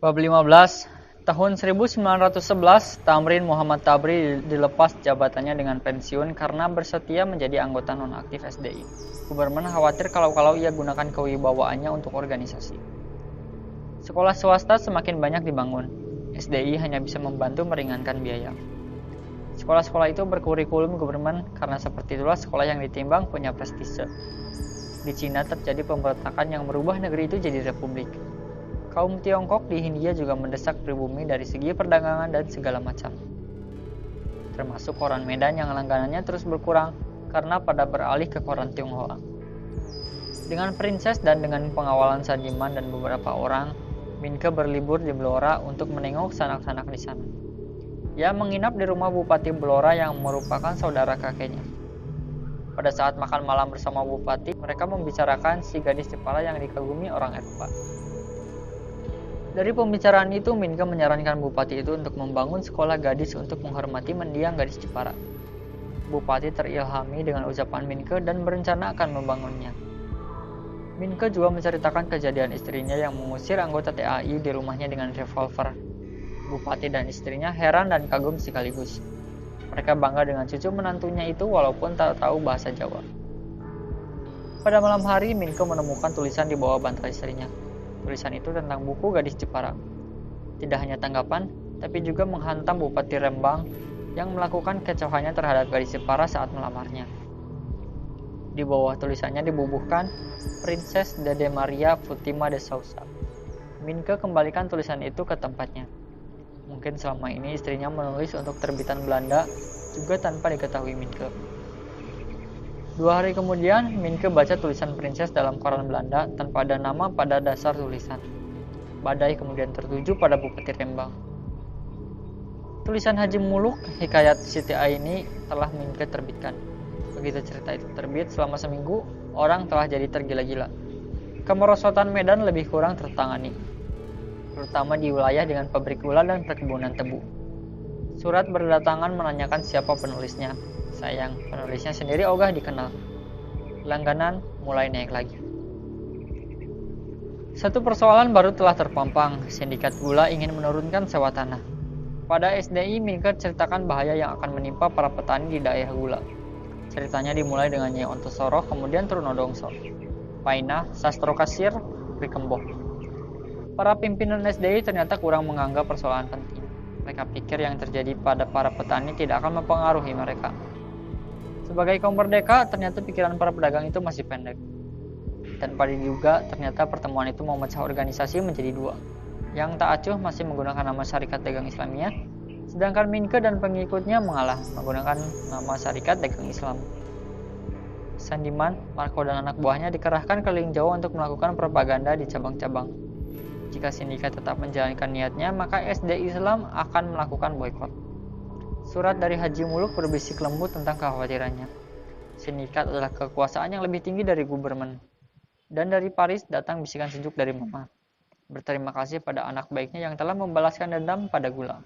Bab 15. Tahun 1911, Tamrin Muhammad Tabri dilepas jabatannya dengan pensiun karena bersetia menjadi anggota nonaktif SDI. Guberman khawatir kalau ia gunakan kewibawaannya untuk organisasi. Sekolah swasta semakin banyak dibangun. SDI hanya bisa membantu meringankan biaya. Sekolah-sekolah itu berkurikulum guberman karena seperti itulah sekolah yang ditimbang punya prestise. Di Cina terjadi pemberontakan yang merubah negeri itu jadi republik. Kaum Tiongkok di Hindia juga mendesak pribumi dari segi perdagangan dan segala macam. Termasuk koran Medan yang langganannya terus berkurang karena pada beralih ke koran Tionghoa. Dengan prinses dan dengan pengawalan Sandiman dan beberapa orang, Minke berlibur di Blora untuk menengok sanak-sanak di sana. Ia menginap di rumah Bupati Blora yang merupakan saudara kakeknya. Pada saat makan malam bersama Bupati, mereka membicarakan si gadis Jepara yang dikagumi orang Eropa. Dari pembicaraan itu, Minke menyarankan Bupati itu untuk membangun sekolah gadis untuk menghormati mendiang gadis Jepara. Bupati terilhami dengan ucapan Minke dan berencana akan membangunnya. Minke juga menceritakan kejadian istrinya yang mengusir anggota TAI di rumahnya dengan revolver. Bupati dan istrinya heran dan kagum sekaligus. Mereka bangga dengan cucu menantunya itu walaupun tak tahu bahasa Jawa. Pada malam hari, Minke menemukan tulisan di bawah bantal istrinya. Tulisan itu tentang buku gadis Jepara. Tidak hanya tanggapan, tapi juga menghantam Bupati Rembang yang melakukan kecohannya terhadap gadis Jepara saat melamarnya. Di bawah tulisannya dibubuhkan Princess Dede Maria Fatima de Sousa. Minke kembalikan tulisan itu ke tempatnya. Mungkin selama ini istrinya menulis untuk terbitan Belanda juga tanpa diketahui Minke. 2 hari kemudian, Minke baca tulisan Princess dalam koran Belanda tanpa ada nama pada dasar tulisan. Badai kemudian tertuju pada Bupati Rembang. Tulisan Haji Muluk, Hikayat Siti Aini telah Minke terbitkan. Begitu cerita itu terbit, selama seminggu, orang telah jadi tergila-gila. Kemerosotan Medan lebih kurang tertangani, terutama di wilayah dengan pabrik gula dan perkebunan tebu. Surat berdatangan menanyakan siapa penulisnya. Sayang, penulisnya sendiri ogah dikenal. Langganan mulai naik lagi. Satu persoalan baru telah terpampang. Sindikat gula ingin menurunkan sewa tanah. Pada SDI, Minke ceritakan bahaya yang akan menimpa para petani di daerah gula. Ceritanya dimulai dengan Nyai Ontosoro, kemudian Trunodongso, Painah, Sastro Kasir, Rikemboh. Para pimpinan SDI ternyata kurang menganggap persoalan penting. Mereka pikir yang terjadi pada para petani tidak akan mempengaruhi mereka. Sebagai kaum merdeka, ternyata pikiran para pedagang itu masih pendek. Tanpa diduga, ternyata pertemuan itu memecah organisasi menjadi 2. Yang tak acuh masih menggunakan nama Syarikat Dagang Islamiyah, sedangkan Minke dan pengikutnya mengalah menggunakan nama Syarikat Dagang Islam. Sandiman, Marco dan anak buahnya dikerahkan keliling Jawa untuk melakukan propaganda di cabang-cabang. Jika sindikat tetap menjalankan niatnya, maka SDI Islam akan melakukan boikot. Surat dari Haji Muluk berbisik lembut tentang kekhawatirannya. Sindikat adalah kekuasaan yang lebih tinggi dari guberman. Dan dari Paris datang bisikan sejuk dari Mama. Berterima kasih pada anak baiknya yang telah membalaskan dendam pada gula.